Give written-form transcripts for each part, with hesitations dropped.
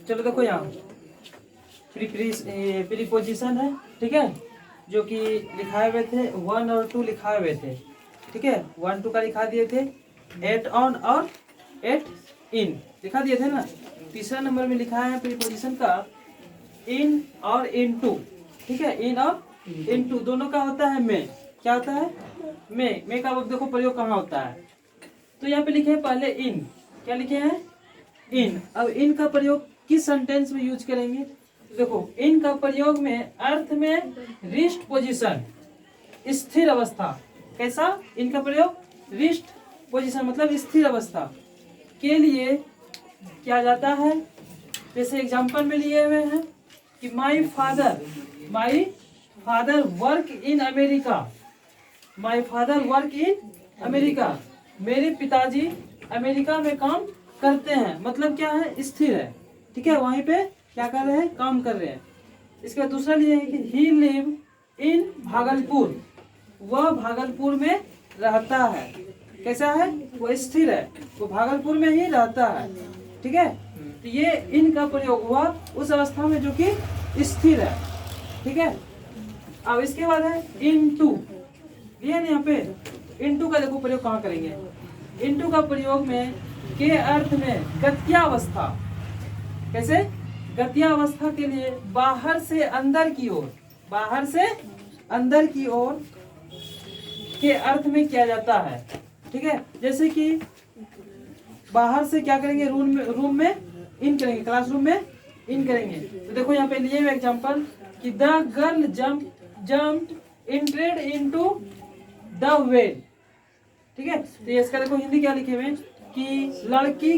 चलो देखो यहाँ प्रीपोजिशन है, ठीक है, जो कि लिखाए हुए थे 1 और 2 लिखाए हुए थे, ठीक है। 1 2 का लिखा दिए थे, 8 ऑन और 8 इन लिखा दिए थे ना। तीसरा नंबर में लिखा है प्रीपोजिशन का इन और इन टू, ठीक है। इन और इन टू दोनों का होता है में, क्या होता है में का देखो प्रयोग कहाँ होता है। तो यहाँ पे लिखे हैं पहले इन, क्या लिखे हैं इन। अब इन का प्रयोग किस सेंटेंस में यूज करेंगे, तो देखो इन का प्रयोग में अर्थ में रिस्ट पोजीशन, स्थिर अवस्था। कैसा इनका प्रयोग रिस्ट पोजीशन मतलब स्थिर अवस्था के लिए किया जाता है। जैसे एग्जांपल में लिए हुए हैं कि my father work in America, my father work in America, मेरे पिताजी अमेरिका में काम करते हैं, मतलब क्या है स्थिर है, ठीक है, वहीं पे क्या कर रहे हैं काम कर रहे हैं। इसके बाद दूसरा लिए है कि ही लिव इन भागलपुर, वह भागलपुर में रहता है। कैसा है वो स्थिर है, वो भागलपुर में ही रहता है, ठीक है। तो ये इन का प्रयोग हुआ उस अवस्था में जो कि स्थिर है, ठीक है। अब इसके बाद है इनटू, ये यहाँ पे इनटू का देखो प्रयोग कहाँ करेंगे। इनटू का प्रयोग में के अर्थ में गत्यावस्था, कैसे गत्यावस्था के लिए बाहर से अंदर की ओर, बाहर से अंदर की ओर के अर्थ में किया जाता है, ठीक है। जैसे कि बाहर से क्या करेंगे रूम में इन करेंगे, क्लासरूम में इन करेंगे। तो देखो यहाँ पे लिए हुए एग्जांपल कि the girl jumped entered into the well, ठीक है। तो इसका देखो हिंदी क्या लिखे हुए कि लड़की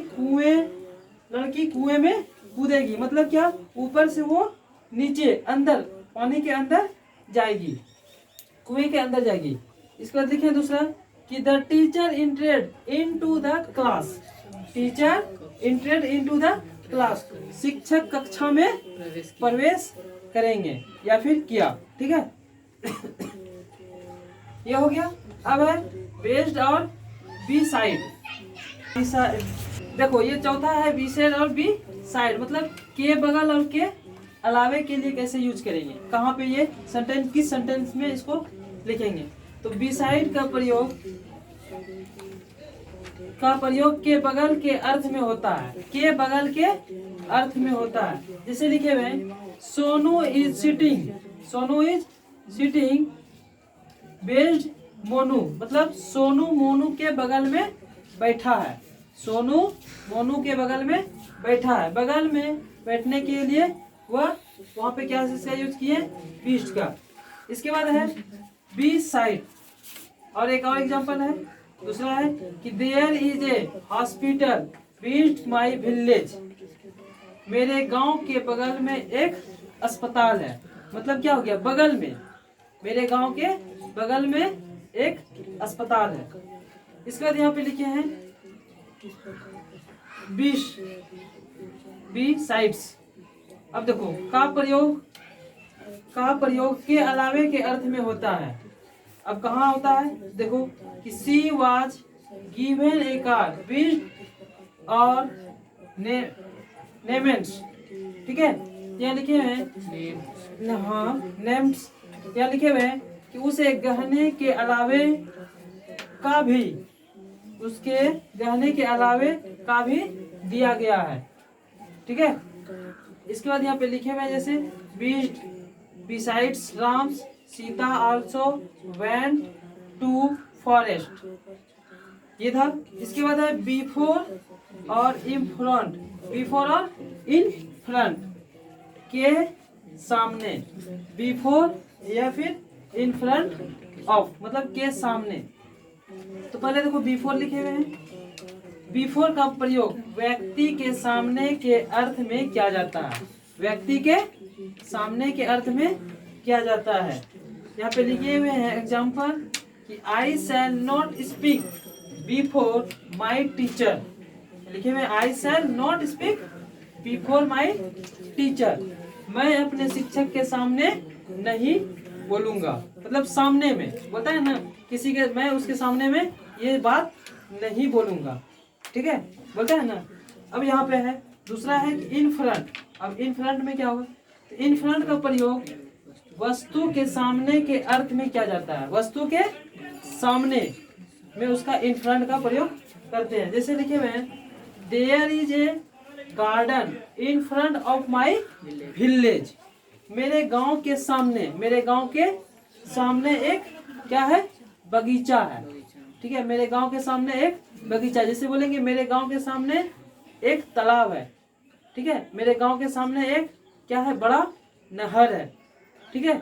कुएं में कूदेगी, मतलब क्या ऊपर से वो नीचे अंदर पानी के अंदर जाएगी, कुएं के अंदर जाएगी। इसके बाद देखिए दूसरा कि the teacher entered into the class, teacher entered into the class, शिक्षक कक्षा में प्रवेश करेंगे या फिर किया, ठीक है। ये हो गया। अब है बेस्ड और बी साइड। देखो ये चौथा है बी साइड और बी साइड, मतलब के बगल और के अलावे के लिए कैसे यूज करेंगे, कहाँ पे ये सेंटेंस किस सेंटेंस में इसको लिखेंगे। तो बी साइड का प्रयोग के बगल के अर्थ में होता है, के बगल के अर्थ में होता है। जैसे लिखे हुए Sonu is sitting based Monu, मतलब सोनू मोनू के बगल में बैठा है, सोनू मोनू के बगल में बैठा है। बगल में बैठने के लिए वह वहां पे क्या इसका यूज किए बीस्ट का। इसके बाद है बी साइड, और एक और एग्जांपल है दूसरा है कि there is a hospital beside my village, मेरे गांव के बगल में एक अस्पताल है, मतलब क्या हो गया बगल में, मेरे गांव के बगल में एक अस्पताल है। इसके बाद यहाँ पे लिखे हैं बी साइड्स। अब देखो का प्रयोग के अलावे के अर्थ में होता है। अब कहाँ होता है देखो कि she was given A car beast और नेमेंट्स, ठीक है। यहाँ लिखे हैं हाँ नेम्स, यहाँ लिखे हुए हैं कि उसे गहने के अलावे का भी, उसके गहने के अलावे का भी दिया गया है, ठीक है। इसके बाद यहाँ पे लिखे हुए जैसे beside besides Ram's Sita also went to forest, ये था। इसके बाद है बिफोर और इन फ्रंट, बिफोर और इन फ्रंट के सामने, बिफोर या फिर इन फ्रंट ऑफ मतलब के सामने। तो पहले देखो बिफोर लिखे हुए हैं। बिफोर का प्रयोग व्यक्ति के सामने के अर्थ में किया जाता है, व्यक्ति के सामने के अर्थ में किया जाता है। यहाँ पे लिखे हुए हैं एग्जाम्पल कि I shall not speak before my teacher, लिखे हुए I shall not speak before my teacher, मैं अपने शिक्षक के सामने नहीं बोलूंगा, मतलब सामने में बोलता है ना किसी के, मैं उसके सामने में ये बात नहीं बोलूंगा, ठीक है, बोलता है ना। अब यहाँ पे है दूसरा है कि इन फ्रंट। अब इन फ्रंट में क्या होगा, तो इन फ्रंट का प्रयोग वस्तु के सामने के अर्थ में किया जाता है। वस्तु के सामने में उसका इन फ्रंट का प्रयोग करते हैं। जैसे लिखे हुए हैं, there is a garden in front of my village. मेरे गांव के सामने, मेरे गांव के सामने एक क्या है, बगीचा है। ठीक है, मेरे गांव के सामने एक बगीचा। जैसे बोलेंगे मेरे गांव के सामने एक तालाब है। ठीक है, मेरे गांव के सामने एक क्या है, बड़ा नहर है। ठीक है,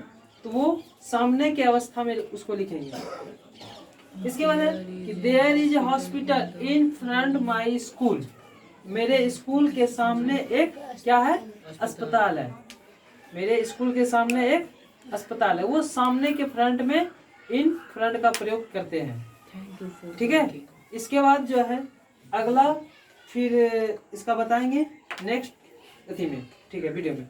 तो वो सामने की अवस्था में उसको लिखेंगे। इसके बाद है कि there is a hospital in front my school. मेरे स्कूल के सामने एक क्या है, अस्पताल है। मेरे स्कूल के सामने एक अस्पताल है। वो सामने के फ्रंट में इन फ्रंट का प्रयोग करते हैं। ठीक है, इसके बाद जो है अगला फिर इसका बताएंगे नेक्स्ट अथी में। ठीक है, वीडियो में।